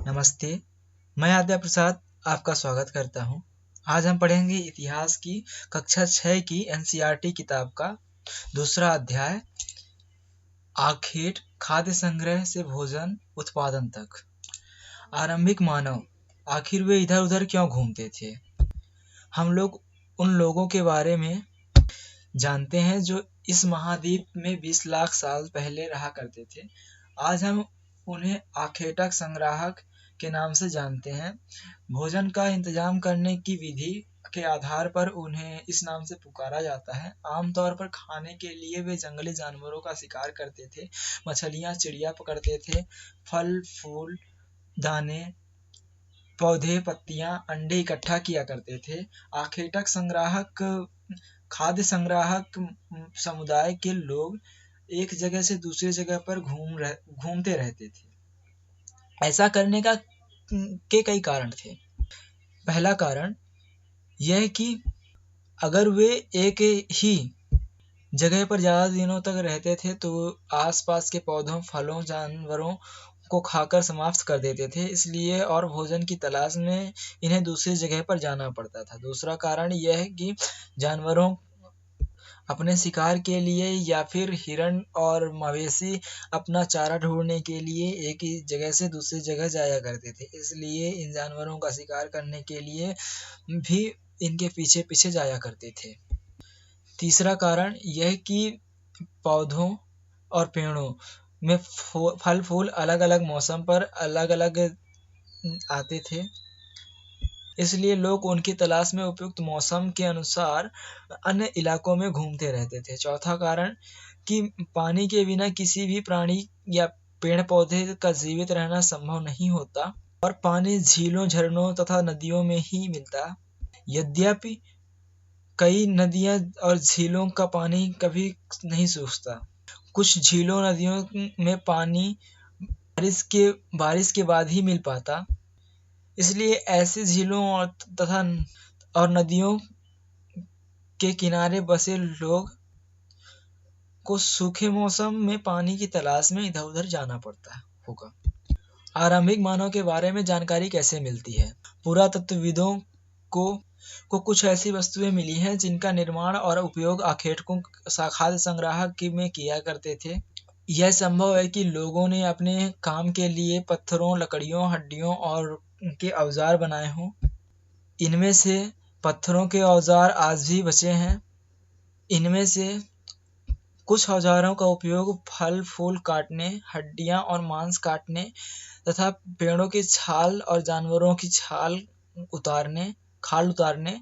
नमस्ते, मैं आद्या प्रसाद आपका स्वागत करता हूँ। आज हम पढ़ेंगे इतिहास की कक्षा 6 की एनसीईआरटी किताब का दूसरा अध्याय, आखेट खाद्य संग्रह से भोजन उत्पादन तक। आरंभिक मानव, आखिर वे इधर उधर क्यों घूमते थे? हम लोग उन लोगों के बारे में जानते हैं जो इस महाद्वीप में 20 लाख साल पहले रहा करते थे। आज हम उन्हें आखेटक संग्राहक के नाम से जानते हैं। भोजन का इंतजाम करने की विधि के आधार पर उन्हें इस नाम से पुकारा जाता है। आमतौर पर खाने के लिए वे जंगली जानवरों का शिकार करते थे, मछलियाँ चिड़िया पकड़ते थे, फल फूल दाने पौधे पत्तियां अंडे इकट्ठा किया करते थे। आखेटक संग्राहक खाद्य संग्राहक समुदाय के लोग एक जगह से दूसरी जगह पर घूमते रहते थे। ऐसा करने के कई कारण थे। पहला कारण यह कि अगर वे एक ही जगह पर ज़्यादा दिनों तक रहते थे तो आसपास के पौधों फलों जानवरों को खाकर समाप्त कर देते थे, इसलिए और भोजन की तलाश में इन्हें दूसरी जगह पर जाना पड़ता था। दूसरा कारण यह है कि जानवरों अपने शिकार के लिए या फिर हिरण और मवेशी अपना चारा ढूंढने के लिए एक ही जगह से दूसरी जगह जाया करते थे, इसलिए इन जानवरों का शिकार करने के लिए भी इनके पीछे पीछे जाया करते थे। तीसरा कारण यह कि पौधों और पेड़ों में फल फूल अलग अलग मौसम पर अलग अलग आते थे, इसलिए लोग उनकी तलाश में उपयुक्त मौसम के अनुसार अन्य इलाकों में घूमते रहते थे। चौथा कारण कि पानी के बिना किसी भी प्राणी या पेड़ पौधे का जीवित रहना संभव नहीं होता और पानी झीलों झरनों तथा नदियों में ही मिलता। यद्यपि कई नदियां और झीलों का पानी कभी नहीं सूखता। कुछ झीलों नदियों में पानी बारिश के बाद ही मिल पाता, इसलिए ऐसे झीलों और नदियों के किनारे बसे लोग को सूखे मौसम में पानी की तलाश में इधर उधर जाना पड़ता होगा। आरंभिक मानव के बारे में जानकारी कैसे मिलती है? पुरातत्वविदों को कुछ ऐसी वस्तुएं मिली हैं जिनका निर्माण और उपयोग आखेटकों खाद्य संग्राहक में किया करते थे। यह संभव है कि लोगों ने अपने काम के लिए पत्थरों, लकड़ियों, हड्डियों और के औजार बनाए हों। इनमें से पत्थरों के औजार आज भी बचे हैं। इनमें से कुछ औजारों का उपयोग फल फूल काटने, हड्डियां और मांस काटने तथा पेड़ों की छाल और जानवरों की खाल उतारने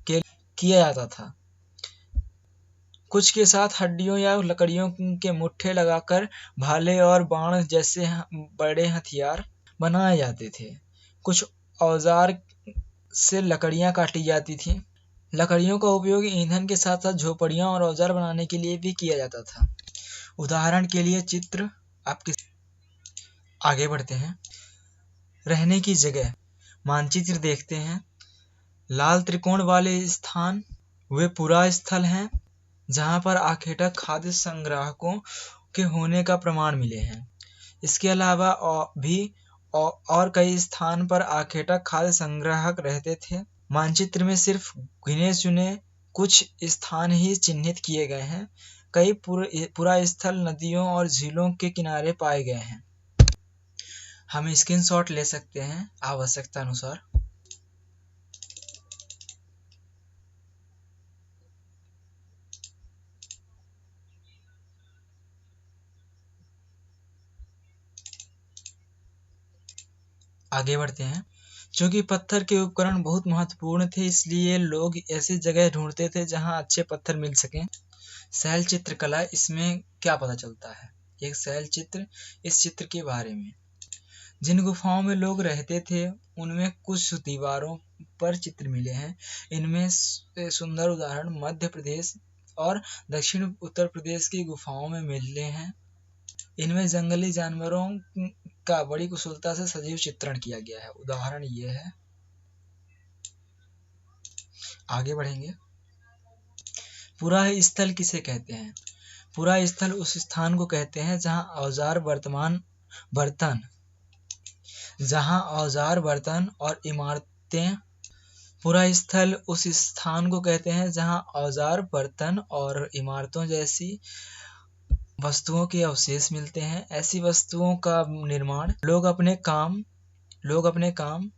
के किया जाता था। कुछ के साथ हड्डियों या लकड़ियों के मुट्ठे लगाकर भाले और बाण जैसे बड़े हथियार बनाए जाते थे। कुछ औजार से लकड़ियां काटी जाती थी। लकड़ियों का उपयोग ईंधन के साथ साथ झोपड़ियां और औजार बनाने के लिए भी किया जाता था। उदाहरण के लिए चित्र आपके आगे बढ़ते हैं। रहने की जगह मानचित्र देखते हैं। लाल त्रिकोण वाले स्थान वे पुरा स्थल हैं जहां पर आखेटक खाद्य संग्राहकों के होने का प्रमाण मिले हैं। इसके अलावा और कई स्थान पर आखेटक खाद्य संग्राहक रहते थे। मानचित्र में सिर्फ गिने चुने कुछ स्थान ही चिन्हित किए गए हैं। कई पुरा स्थल नदियों और झीलों के किनारे पाए गए हैं। हम स्क्रीनशॉट ले सकते हैं आवश्यकता अनुसार। आगे बढ़ते हैं। चूंकि पत्थर के उपकरण बहुत महत्वपूर्ण थे, इसलिए लोग ऐसी जगह ढूंढते थे जहां अच्छे पत्थर मिल सकें। शैल चित्रकला, इसमें क्या पता चलता है? एक शैल चित्र, इस चित्र के बारे में। जिन गुफाओं में लोग रहते थे उनमें कुछ दीवारों पर चित्र मिले हैं। इनमें सुंदर उदाहरण मध्य प्रदेश और दक्षिण उत्तर प्रदेश की गुफाओं में मिले हैं। इनमें जंगली जानवरों का बड़ी कुशलता से सजीव चित्रण किया गया है। उदाहरण ये है। आगे बढ़ेंगे। पुरा स्थल किसे कहते हैं? पुरा स्थल उस स्थान को कहते हैं जहां औजार बर्तन जहाँ औजार, बर्तन और इमारतें। पूरा स्थल उस स्थान को कहते हैं जहाँ औजार, बर्तन और इमारतों जैसी वस्तुओं के अवशेष मिलते हैं। ऐसी वस्तुओं का निर्माण लोग अपने काम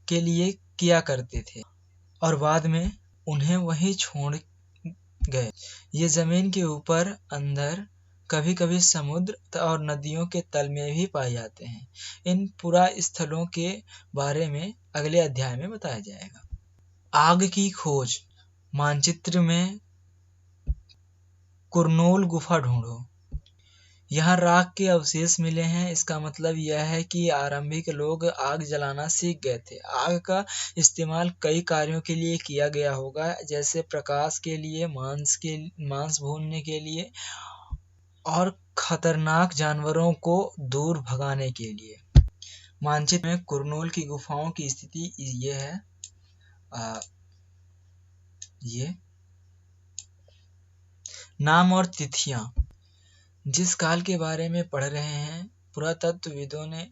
के लिए किया करते थे और बाद में उन्हें वहीं छोड़ गए। ये जमीन के ऊपर, अंदर, कभी कभी समुद्र और नदियों के तल में भी पाए जाते हैं। इन पुरा स्थलों के बारे में अगले अध्याय में बताया जाएगा। आग की खोज। मानचित्र में कुरनूल गुफा ढूंढो। यहाँ राख के अवशेष मिले हैं। इसका मतलब यह है कि आरंभिक लोग आग जलाना सीख गए थे। आग का इस्तेमाल कई कार्यों के लिए किया गया होगा, जैसे प्रकाश के लिए, मांस भूनने के लिए और खतरनाक जानवरों को दूर भगाने के लिए। मानचित्र में कुरनूल की गुफाओं की स्थिति ये है। ये नाम और तिथियां। जिस काल के बारे में पढ़ रहे हैं, पुरातत्वविदों ने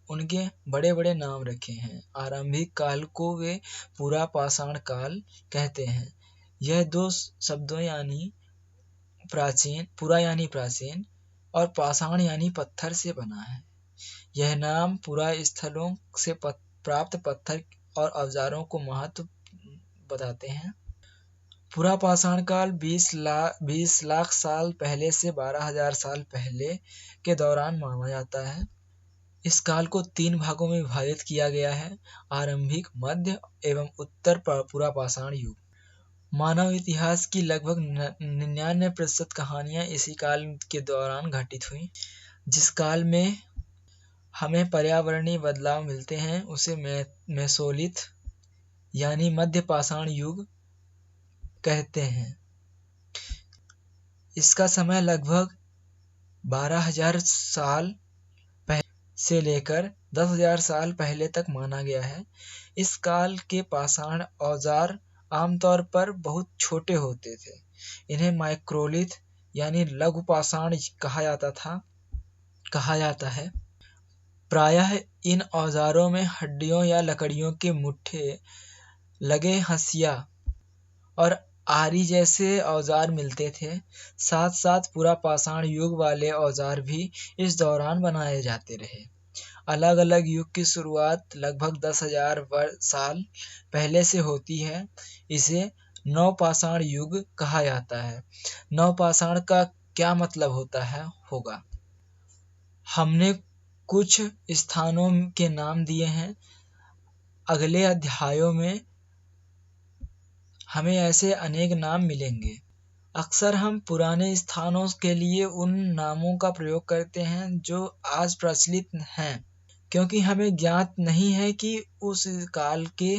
उनके बड़े बड़े नाम रखे हैं। आरंभिक काल को वे पुरा पाषाण काल कहते हैं। यह दो शब्दों यानी पुरा यानी प्राचीन और पाषाण यानी पत्थर से बना है। यह नाम पुरा स्थलों से प्राप्त पत्थर और औजारों को महत्व बताते हैं। पुरा पाषाण काल 20 लाख साल पहले से 12,000 साल पहले के दौरान माना जाता है। इस काल को 3 भागों में विभाजित किया गया है: आरंभिक, मध्य एवं उत्तर पुरा पाषाण युग। मानव इतिहास की लगभग 99% कहानियां इसी काल के दौरान घटित हुई। जिस काल में हमें पर्यावरणीय बदलाव मिलते हैं उसे मेसोलिथ यानी मध्य पाषाण युग कहते हैं। इसका समय लगभग 12,000 साल पहले से लेकर 10,000 साल पहले तक माना गया है। इस काल के पाषाण औजार आमतौर पर बहुत छोटे होते थे। इन्हें माइक्रोलिथ यानी लघु पाषाण कहा जाता है। प्रायः इन औजारों में हड्डियों या लकड़ियों के मुट्ठे लगे हंसिया और आरी जैसे औजार मिलते थे। साथ साथ पुरा पाषाण युग वाले औजार भी इस दौरान बनाए जाते रहे। अलग अलग युग की शुरुआत लगभग 10,000 साल पहले से होती है। इसे नवपाषाण युग कहा जाता है। नवपाषाण का क्या मतलब होगा? हमने कुछ स्थानों के नाम दिए हैं। अगले अध्यायों में हमें ऐसे अनेक नाम मिलेंगे। अक्सर हम पुराने स्थानों के लिए उन नामों का प्रयोग करते हैं जो आज प्रचलित हैं, क्योंकि हमें ज्ञात नहीं है कि उस काल के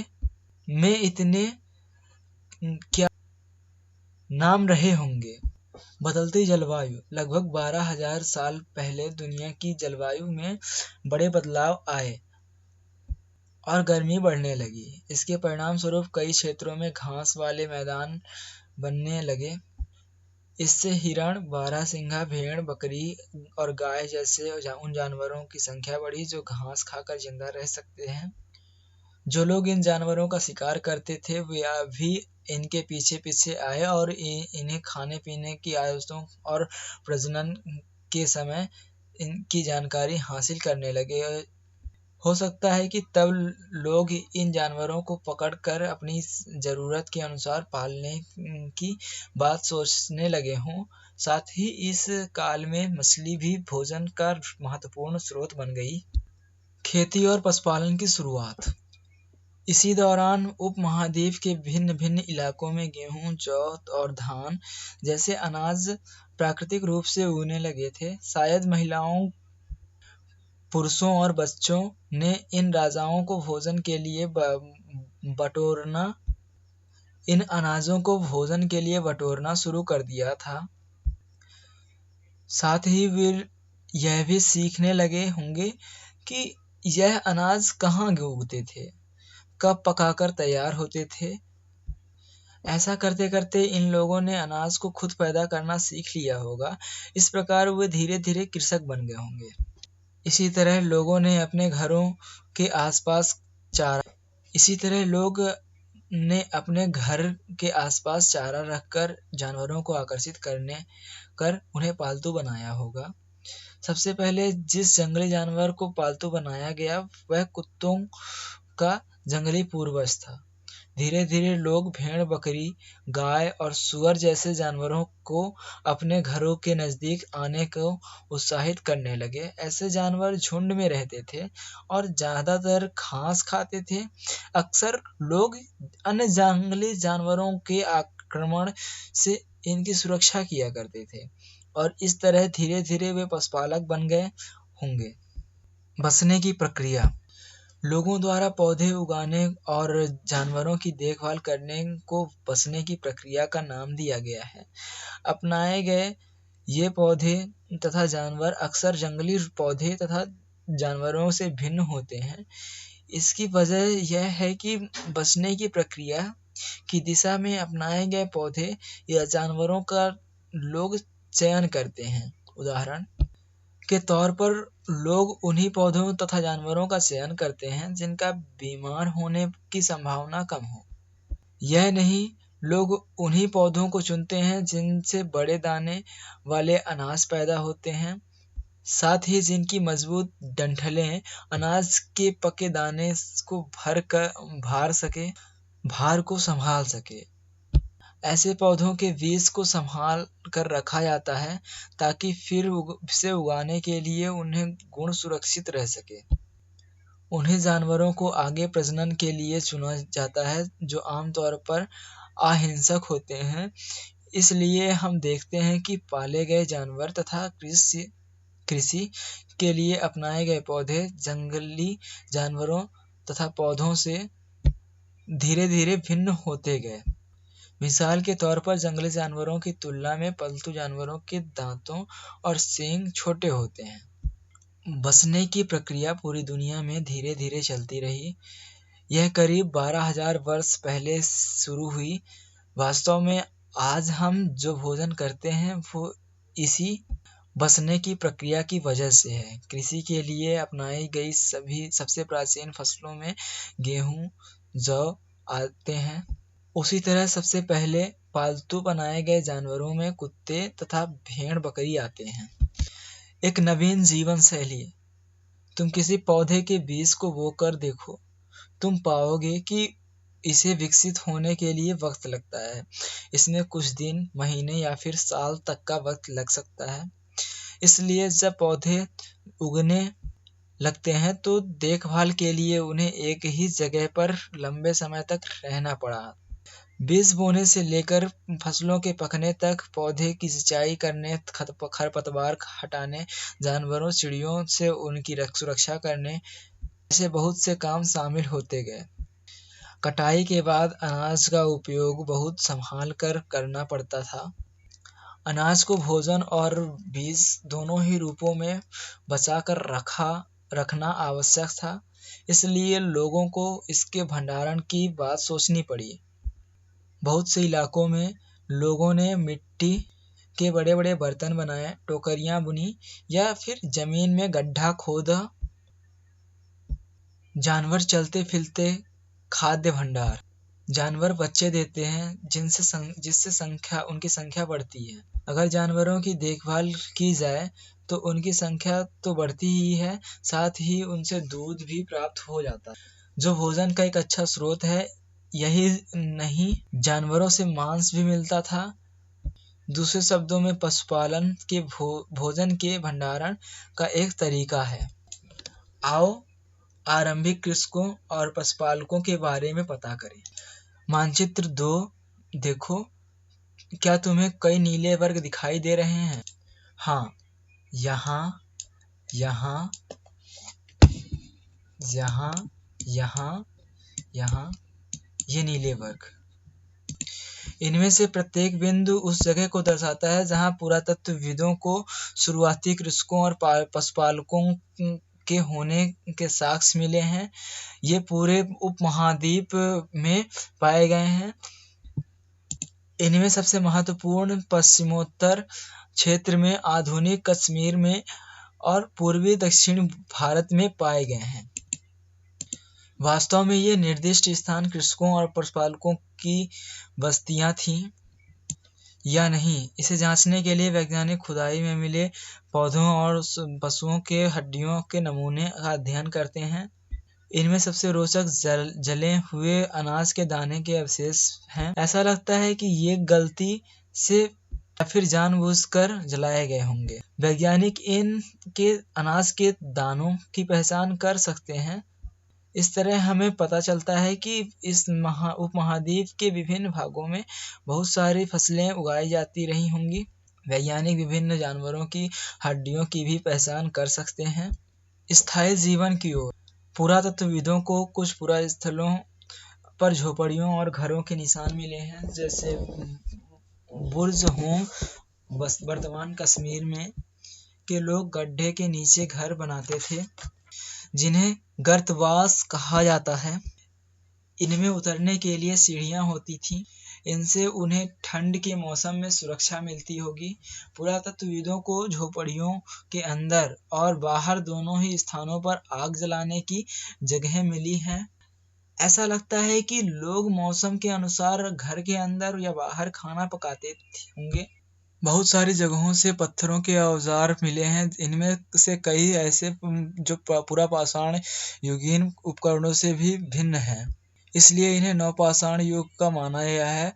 में इतने क्या नाम रहे होंगे। बदलती जलवायु। लगभग 12,000 साल पहले दुनिया की जलवायु में बड़े बदलाव आए और गर्मी बढ़ने लगी। इसके परिणाम स्वरूप कई क्षेत्रों में घास वाले मैदान बनने लगे। इससे हिरण, बारहसिंगा, भेड़, बकरी और गाय जैसे उन जानवरों की संख्या बढ़ी जो घास खाकर जिंदा रह सकते हैं। जो लोग इन जानवरों का शिकार करते थे वे भी इनके पीछे पीछे आए और इन्हें खाने पीने की आदतों और प्रजनन के समय इनकी जानकारी हासिल करने लगे। हो सकता है कि तब लोग इन जानवरों को पकड़कर अपनी जरूरत के अनुसार पालने की बात सोचने लगे हों। साथ ही इस काल में मछली भी भोजन का महत्वपूर्ण स्रोत बन गई। खेती और पशुपालन की शुरुआत। इसी दौरान उपमहाद्वीप के भिन्न भिन्न इलाकों में गेहूं, जौ और धान जैसे अनाज प्राकृतिक रूप से उगने लगे थे। शायद महिलाओं, पुरुषों और बच्चों ने इन राजाओं को भोजन के लिए इन अनाजों को भोजन के लिए बटोरना शुरू कर दिया था। साथ ही वे यह भी सीखने लगे होंगे कि यह अनाज कहाँ उगते थे, कब पकाकर तैयार होते थे। ऐसा करते करते इन लोगों ने अनाज को खुद पैदा करना सीख लिया होगा। इस प्रकार वे धीरे धीरे कृषक बन गए होंगे। इसी तरह लोगों ने अपने घरों के आसपास चारा इसी तरह लोग ने अपने घर के आसपास चारा रखकर जानवरों को आकर्षित करने कर उन्हें पालतू बनाया होगा। सबसे पहले जिस जंगली जानवर को पालतू बनाया गया वह कुत्तों का जंगली पूर्वज था। धीरे धीरे लोग भेड़, बकरी, गाय और सूअर जैसे जानवरों को अपने घरों के नजदीक आने को उत्साहित करने लगे। ऐसे जानवर झुंड में रहते थे और ज्यादातर घास खाते थे। अक्सर लोग अन्य जंगली जानवरों के आक्रमण से इनकी सुरक्षा किया करते थे और इस तरह धीरे धीरे वे पशुपालक बन गए होंगे। बसने की प्रक्रिया लोगों द्वारा पौधे उगाने और जानवरों की देखभाल करने को बसने की प्रक्रिया का नाम दिया गया है। अपनाए गए ये पौधे तथा जानवर अक्सर जंगली पौधे तथा जानवरों से भिन्न होते हैं। इसकी वजह यह है कि बसने की प्रक्रिया की दिशा में अपनाए गए पौधे या जानवरों का लोग चयन करते हैं। उदाहरण के तौर पर लोग उन्हीं पौधों तथा जानवरों का चयन करते हैं जिनका बीमार होने की संभावना कम हो। यह नहीं, लोग उन्हीं पौधों को चुनते हैं जिनसे बड़े दाने वाले अनाज पैदा होते हैं, साथ ही जिनकी मजबूत डंठलें अनाज के पके दाने को भार को संभाल सके। ऐसे पौधों के बीज को संभाल कर रखा जाता है ताकि फिर से उगाने के लिए उन्हें गुण सुरक्षित रह सके। उन्हीं जानवरों को आगे प्रजनन के लिए चुना जाता है जो आमतौर पर अहिंसक होते हैं। इसलिए हम देखते हैं कि पाले गए जानवर तथा कृषि के लिए अपनाए गए पौधे जंगली जानवरों तथा पौधों से धीरे धीरे भिन्न होते गए। मिसाल के तौर पर जंगली जानवरों की तुलना में पालतू जानवरों के दांतों और सींग छोटे होते हैं। बसने की प्रक्रिया पूरी दुनिया में धीरे धीरे चलती रही। यह करीब 12,000 वर्ष पहले शुरू हुई। वास्तव में आज हम जो भोजन करते हैं वो इसी बसने की प्रक्रिया की वजह से है। कृषि के लिए अपनाई गई सबसे प्राचीन फसलों में गेहूं, जौ आते हैं। उसी तरह सबसे पहले पालतू बनाए गए जानवरों में कुत्ते तथा भेड़, बकरी आते हैं। एक नवीन जीवन शैली। तुम किसी पौधे के बीज को बोकर देखो, तुम पाओगे कि इसे विकसित होने के लिए वक्त लगता है। इसमें कुछ दिन, महीने या फिर साल तक का वक्त लग सकता है। इसलिए जब पौधे उगने लगते हैं तो देखभाल के लिए उन्हें एक ही जगह पर लंबे समय तक रहना पड़ा। बीज बोने से लेकर फसलों के पकने तक, पौधे की सिंचाई करने, खरपतवार हटाने, जानवरों चिड़ियों से उनकी सुरक्षा करने ऐसे बहुत से काम शामिल होते गए। कटाई के बाद अनाज का उपयोग बहुत संभाल कर करना पड़ता था। अनाज को भोजन और बीज दोनों ही रूपों में बचा कर रखना आवश्यक था। इसलिए लोगों को इसके भंडारण की बात सोचनी पड़ी। बहुत से इलाकों में लोगों ने मिट्टी के बड़े बड़े बर्तन बनाए, टोकरियां बुनी या फिर जमीन में गड्ढा खोदा। जानवर चलते फिरते खाद्य भंडार। जानवर बच्चे देते हैं जिससे उनकी संख्या बढ़ती है। अगर जानवरों की देखभाल की जाए तो उनकी संख्या तो बढ़ती ही है, साथ ही उनसे दूध भी प्राप्त हो जाता है जो भोजन का एक अच्छा स्रोत है। यही नहीं, जानवरों से मांस भी मिलता था। दूसरे शब्दों में पशुपालन के भोजन के भंडारण का एक तरीका है। आओ आरंभिक कृषकों और पशुपालकों के बारे में पता करें। मानचित्र 2 देखो, क्या तुम्हें कई नीले वर्ग दिखाई दे रहे हैं? हाँ, यहाँ, यहाँ, यहाँ, यहाँ, यहाँ, ये नीले वर्ग। इनमें से प्रत्येक बिंदु उस जगह को दर्शाता है जहाँ पुरातत्वविदों को शुरुआती कृषकों और पशुपालकों के होने के साक्ष्य मिले हैं। ये पूरे उपमहाद्वीप में पाए गए हैं। इनमें सबसे महत्वपूर्ण पश्चिमोत्तर क्षेत्र में आधुनिक कश्मीर में और पूर्वी दक्षिण भारत में पाए गए हैं। वास्तव में ये निर्दिष्ट स्थान कृषकों और पशुपालकों की बस्तियां थीं या नहीं, इसे जांचने के लिए वैज्ञानिक खुदाई में मिले पौधों और पशुओं के हड्डियों के नमूने का अध्ययन करते हैं। इनमें सबसे रोचक जले हुए अनाज के दाने के अवशेष हैं। ऐसा लगता है कि ये गलती से या फिर जानबूझकर जलाए गए होंगे। वैज्ञानिक इन के अनाज के दानों की पहचान कर सकते हैं। इस तरह हमें पता चलता है कि इस उपमहाद्वीप के विभिन्न भागों में बहुत सारी फसलें उगाई जाती रही होंगी। वैज्ञानिक विभिन्न जानवरों की हड्डियों की भी पहचान कर सकते हैं। स्थायी जीवन की ओर पुरातत्वविदों को कुछ पुरास्थलों पर झोपड़ियों और घरों के निशान मिले हैं, जैसे बुर्ज होम वर्तमान कश्मीर में के लोग गड्ढे के नीचे घर बनाते थे, जिन्हें गर्तवास कहा जाता है। इनमें उतरने के लिए सीढ़ियां होती थीं। इनसे उन्हें ठंड के मौसम में सुरक्षा मिलती होगी। पुरातत्वविदों को झोपड़ियों के अंदर और बाहर दोनों ही स्थानों पर आग जलाने की जगह मिली हैं। ऐसा लगता है कि लोग मौसम के अनुसार घर के अंदर या बाहर खाना पकाते होंगे। बहुत सारी जगहों से पत्थरों के औजार मिले हैं। इनमें से कई ऐसे जो पुरापाषाण युगीन उपकरणों से भी भिन्न हैं, इसलिए इन्हें नवपाषाण युग का माना गया है।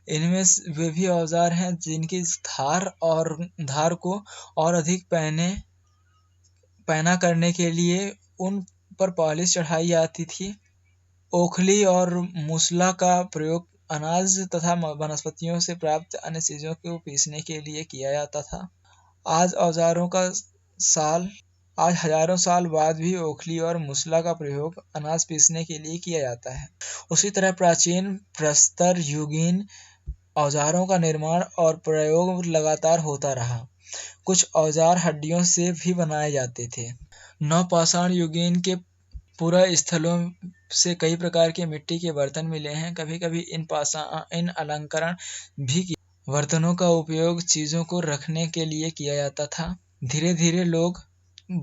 इनमें वे भी औजार हैं जिनकी धार को और अधिक पैना करने के लिए उन पर पॉलिश चढ़ाई जाती थी। ओखली और मूसला का प्रयोग अनाज तथा वनस्पतियों से प्राप्त अन्य चीजों को पीसने के लिए किया जाता था। आज हजारों साल बाद भी ओखली और मूसला का प्रयोग अनाज पीसने के लिए किया जाता है। उसी तरह प्राचीन प्रस्तर युगीन औजारों का निर्माण और प्रयोग लगातार होता रहा। कुछ औजार हड्डियों से भी बनाए जाते थे। नवपाषाण युगीन के पुरास्थलों से कई प्रकार के मिट्टी के बर्तन मिले हैं। कभी-कभी इन अलंकरण भी किए। बर्तनों का उपयोग चीजों को रखने के लिए किया जाता था। धीरे धीरे लोग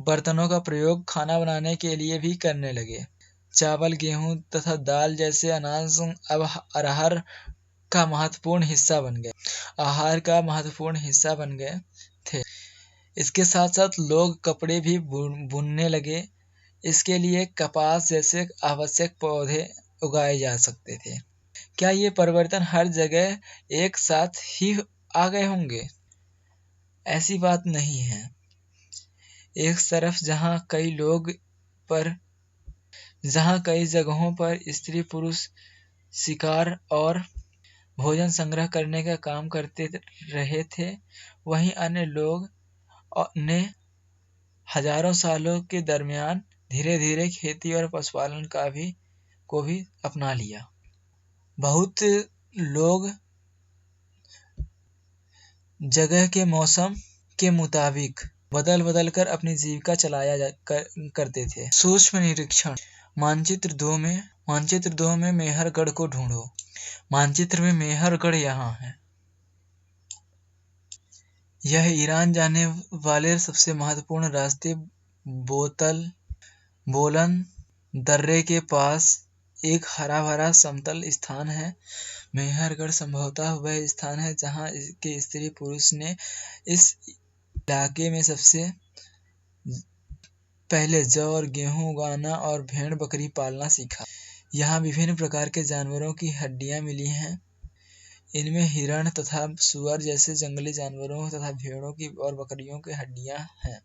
बर्तनों का प्रयोग खाना बनाने के लिए भी करने लगे। चावल, गेहूं तथा दाल जैसे अनाज अब आहार का महत्वपूर्ण हिस्सा बन गए थे। इसके साथ साथ लोग कपड़े भी बुनने लगे। इसके लिए कपास जैसे आवश्यक पौधे उगाए जा सकते थे। क्या ये परिवर्तन हर जगह एक साथ ही आ गए होंगे? ऐसी बात नहीं है। एक तरफ जहां कई जगहों पर स्त्री पुरुष शिकार और भोजन संग्रह करने का काम करते रहे थे, वहीं अन्य लोग ने हजारों सालों के दरमियान धीरे धीरे खेती और पशुपालन को भी अपना लिया। बहुत लोग जगह के मौसम के मुताबिक बदल कर अपनी जीविका चलाया करते थे। सूक्ष्म निरीक्षण। मानचित्र 2 में मेहरगढ़ को ढूंढो। मानचित्र में मेहरगढ़ यहाँ है। यह ईरान जाने वाले सबसे महत्वपूर्ण रास्ते बोलन दर्रे के पास एक हरा भरा समतल स्थान है। मेहरगढ़ संभवतः वह स्थान है जहाँ के स्त्री पुरुष ने इस इलाके में सबसे पहले जौ और गेहूं उगाना और भेड़ बकरी पालना सीखा। यहाँ विभिन्न प्रकार के जानवरों की हड्डियां मिली हैं। इनमें हिरण तथा सुअर जैसे जंगली जानवरों तथा भेड़ों की और बकरियों की हड्डियां हैं।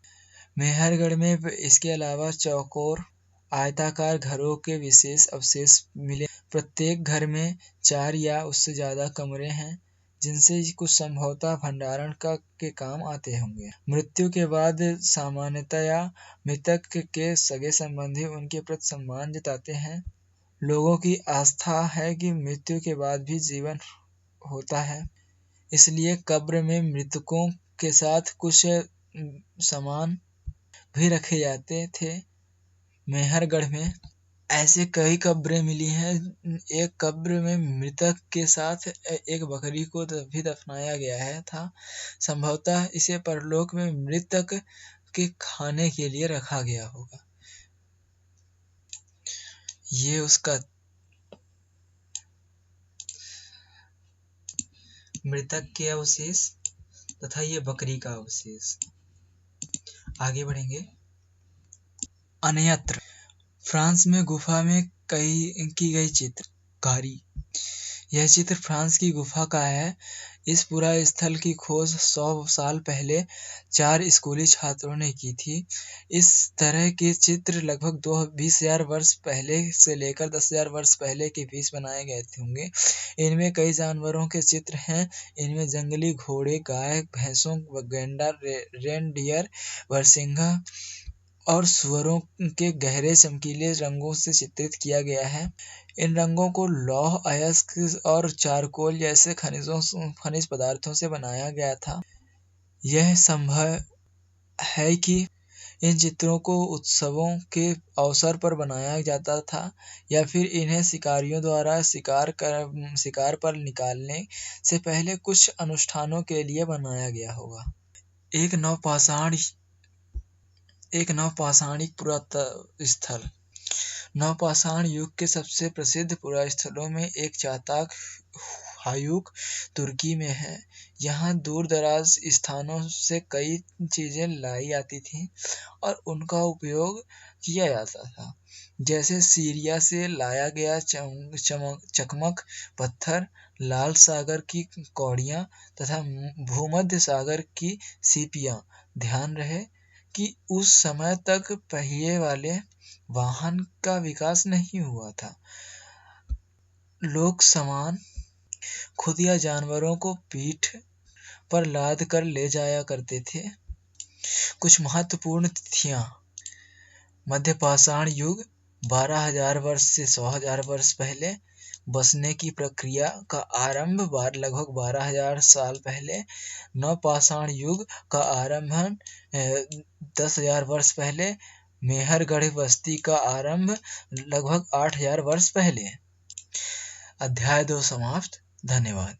मेहरगढ़ में इसके अलावा चौकोर आयताकार घरों के विशेष अवशेष मिले। प्रत्येक घर में 4 या उससे ज्यादा कमरे हैं, जिनसे कुछ संभवतः भंडारण के काम आते होंगे। मृत्यु के बाद सामान्यतया मृतक के सगे संबंधी उनके प्रति सम्मान जताते हैं। लोगों की आस्था है कि मृत्यु के बाद भी जीवन होता है, इसलिए कब्र में मृतकों के साथ कुछ सामान भी रखे जाते थे। मेहरगढ़ में ऐसे कई कब्रें मिली हैं। एक कब्र में मृतक के साथ एक बकरी को भी दफनाया गया था। संभवतः इसे परलोक में मृतक के खाने के लिए रखा गया होगा। ये उसका मृतक के अवशेष तथा ये बकरी का अवशेष। आगे बढ़ेंगे। अन्यत्र फ्रांस में गुफा में की गई चित्रकारी। यह चित्र फ्रांस की गुफा का है। इस पुरा स्थल की खोज 100 साल पहले 4 स्कूली छात्रों ने की थी। इस तरह के चित्र लगभग 20,000 वर्ष पहले से लेकर 10,000 वर्ष पहले के बीच बनाए गए होंगे। इनमें कई जानवरों के चित्र हैं। इनमें जंगली घोड़े, गाय, भैंसों, गैंडा, रेनडियर, बरसिंघा और सुअरों के गहरे चमकीले रंगों से चित्रित किया गया है। इन रंगों को लौह अयस्क और चारकोल जैसे खनिज पदार्थों से बनाया गया था। यह संभव है कि इन चित्रों को उत्सवों के अवसर पर बनाया जाता था या फिर इन्हें शिकारियों द्वारा शिकार पर निकालने से पहले कुछ अनुष्ठानों के लिए बनाया गया होगा। एक नवपाषाणिक पुरातत्व स्थल। नवपाषाण युग के सबसे प्रसिद्ध पुरास्थलों में एक चाताक हायूक तुर्की में है। यहाँ दूर दराज स्थानों से कई चीजें लाई जाती थीं और उनका उपयोग किया जाता था, जैसे सीरिया से लाया गया चकमक पत्थर, लाल सागर की कौड़ियाँ तथा भूमध्य सागर की सीपियाँ। ध्यान रहे कि उस समय तक पहिए वाले वाहन का विकास नहीं हुआ था। लोग सामान खुद या जानवरों को पीठ पर लाद कर ले जाया करते थे। कुछ महत्वपूर्ण तिथियां। मध्यपाषाण युग 12,000 वर्ष से 100,000 वर्ष पहले। बसने की प्रक्रिया का आरंभ लगभग 12,000 साल पहले। नवपाषाण युग का आरंभ 10,000 वर्ष पहले। मेहरगढ़ बस्ती का आरंभ लगभग 8,000 वर्ष पहले। अध्याय 2 समाप्त। धन्यवाद।